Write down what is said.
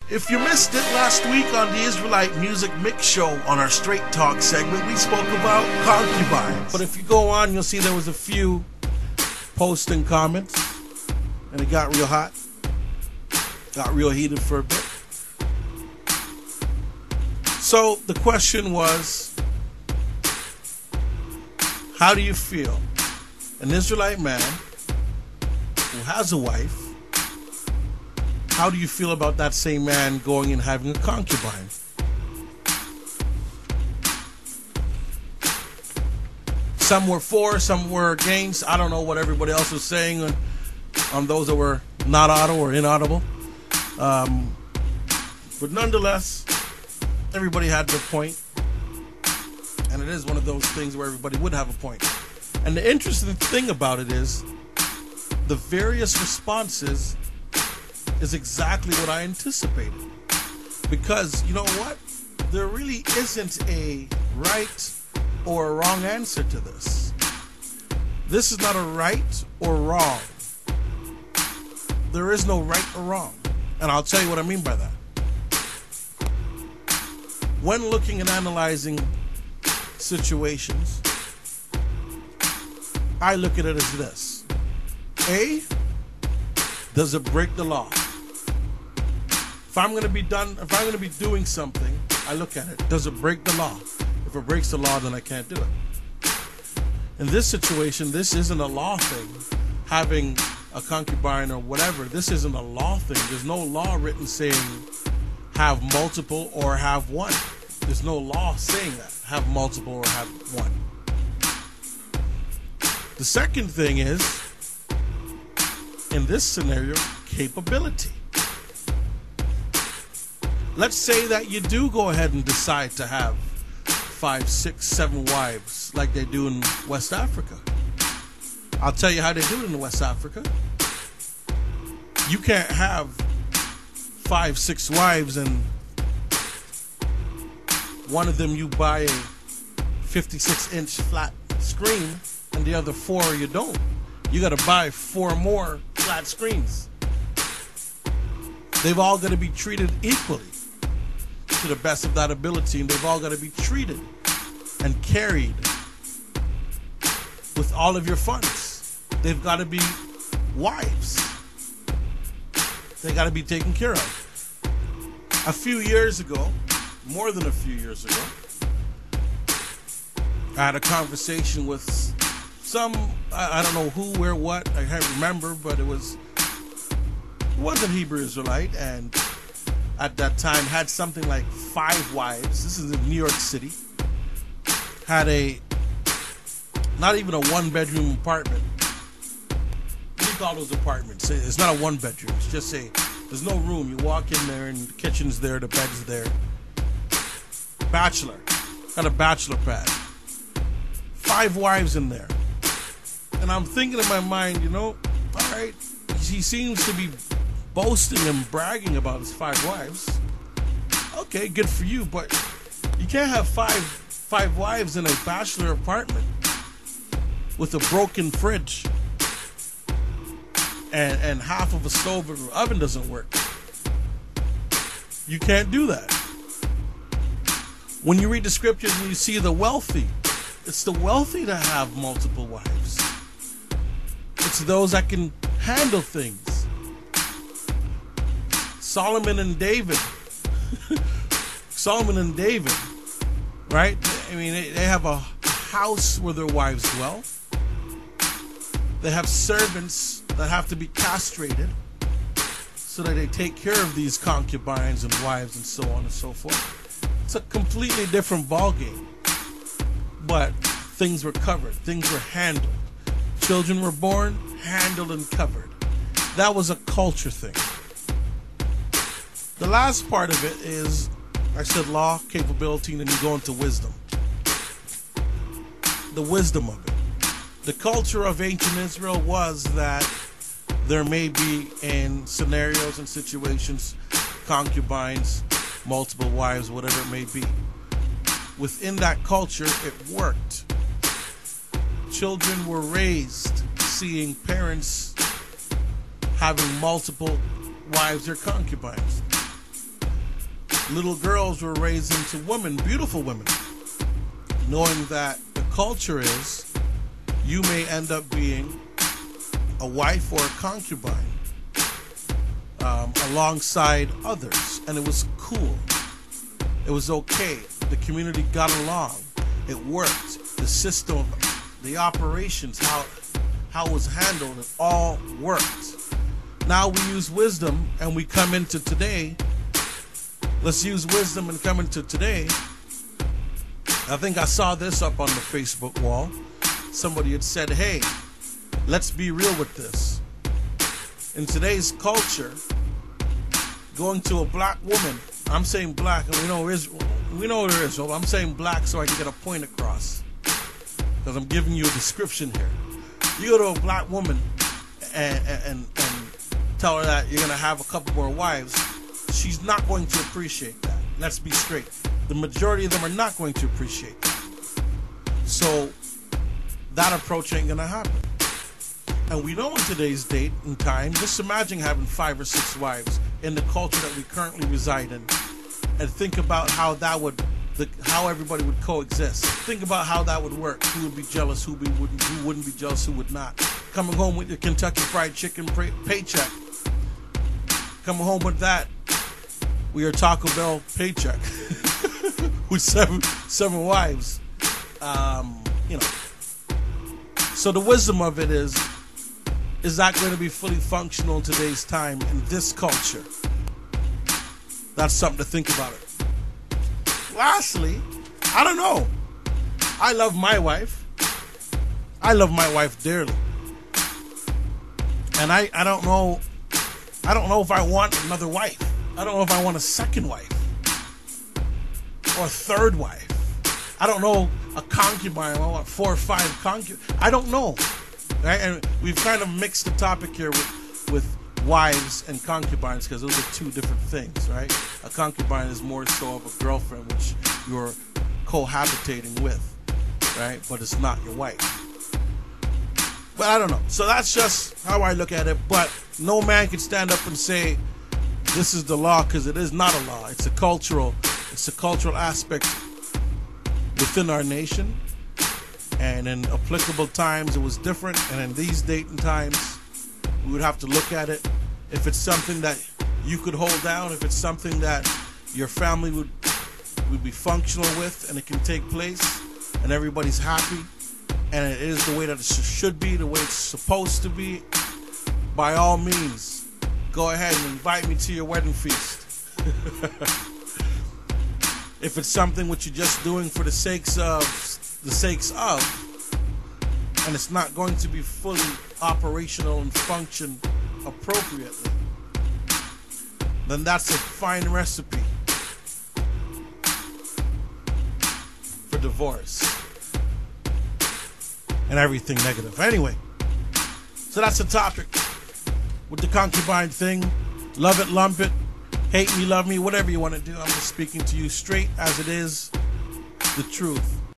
If you missed it last week on the Israelite Music Mix Show on our Straight Talk segment, we spoke about concubines. But if you go on, you'll see there was a few posts and comments, and it got real hot. Got real heated for a bit. So the question was, how do you feel? An Israelite man who has a wife, how do you feel about that same man going and having a concubine? Some were for, some were against. I don't know what everybody else was saying on those that were not audible or inaudible. But nonetheless, everybody had their point. And it is one of those things where everybody would have a point. And the interesting thing about it is the various responses is exactly what I anticipated. Because, you know what? There really isn't a right or a wrong answer to this. This is not a right or wrong. There is no right or wrong. And I'll tell you what I mean by that. When looking and analyzing situations, I look at it as this. A, does it break the law? If I'm going to be doing something, I look at it. Does it break the law? If it breaks the law, then I can't do it. In this situation, this isn't a law thing. Having a concubine or whatever, this isn't a law thing. There's no law written saying have multiple or have one. There's no law saying that. Have multiple or have one. The second thing is, in this scenario, capability. Let's say that you do go ahead and decide to have 5, 6, 7 wives like they do in West Africa. I'll tell you how they do it in West Africa. You can't have 5, 6 wives and one of them you buy a 56-inch flat screen and the other 4 you don't. You got to buy 4 more flat screens. They've all got to be treated equally to the best of that ability, and they've all got to be treated and carried with all of your funds. They've got to be wives. They got to be taken care of. A few years ago, more than a few years ago, I had a conversation with some, I don't know who, where, what, I can't remember, but it wasn't Hebrew Israelite, and at that time had something like 5 wives. This is in New York City. Had not even a 1-bedroom apartment. What do you call those apartments? It's not a 1-bedroom. It's just there's no room. You walk in there and the kitchen's there, the bed's there. Bachelor. Got a bachelor pad. 5 wives in there. And I'm thinking in my mind, all right, he seems to be boasting and bragging about his 5 wives. Okay, good for you, but you can't have five wives in a bachelor apartment with a broken fridge and half of a stove or oven doesn't work. You can't do that. When you read the scriptures and you see the wealthy, it's the wealthy that have multiple wives. It's those that can handle things. Solomon and David, right? I mean, they have a house where their wives dwell. They have servants that have to be castrated so that they take care of these concubines and wives and so on and so forth. It's a completely different ballgame. But things were covered. Things were handled. Children were born, handled, and covered. That was a culture thing. The last part of it is, I said law, capability, and then you go into wisdom. The wisdom of it. The culture of ancient Israel was that there may be, in scenarios and situations, concubines, multiple wives, whatever it may be. Within that culture, it worked. Children were raised seeing parents having multiple wives or concubines. little girls were raised into women, beautiful women, knowing that the culture is you may end up being a wife or a concubine alongside others, and it was cool. It was okay. The community got along. It worked. The system, the operations, how it was handled, it all worked. Now we use wisdom and we come into today. Let's use wisdom and come into today. I think I saw this up on the Facebook wall. Somebody had said, hey, let's be real with this. In today's culture, going to a black woman, I'm saying black, and we know there is, I'm saying black so I can get a point across, because I'm giving you a description here. You go to a black woman and tell her that you're going to have a couple more wives, she's not going to appreciate that. Let's be straight. The majority of them are not going to appreciate that. So that approach ain't going to happen. And we know in today's date and time, just imagine having 5 or 6 wives in the culture that we currently reside in, and think about how that would, how everybody would coexist. Think about how that would work. Who would be jealous? Who wouldn't be jealous? Who would not? Coming home with your Kentucky Fried Chicken paycheck. Coming home with that, with your Taco Bell paycheck, with seven wives. So the wisdom of it is that going to be fully functional in today's time in this culture? That's something to think about it. Lastly, I don't know. I love my wife. I love my wife dearly. And I don't know if I want another wife. I don't know if I want a second wife or a third wife. I don't know, a concubine. I want 4 or 5 concubines. I don't know. Right? And we've kind of mixed the topic here with wives and concubines, because those are 2 different things, right? A concubine is more so of a girlfriend which you're cohabitating with, right? But it's not your wife. But I don't know. So that's just how I look at it. But no man can stand up and say this is the law, because it is not a law. It's a cultural aspect within our nation. And in applicable times it was different, and in these date and times we would have to look at it. If it's something that you could hold down, if it's something that your family would be functional with, and it can take place and everybody's happy, and it is the way that it should be, the way it's supposed to be, by all means go ahead and invite me to your wedding feast. If it's something which you're just doing for the sakes of, and it's not going to be fully operational and function appropriately, then that's a fine recipe for divorce and everything negative. Anyway, so that's the topic with the concubine thing. Love it, lump it, hate me, love me, whatever you want to do. I'm just speaking to you straight as it is, the truth.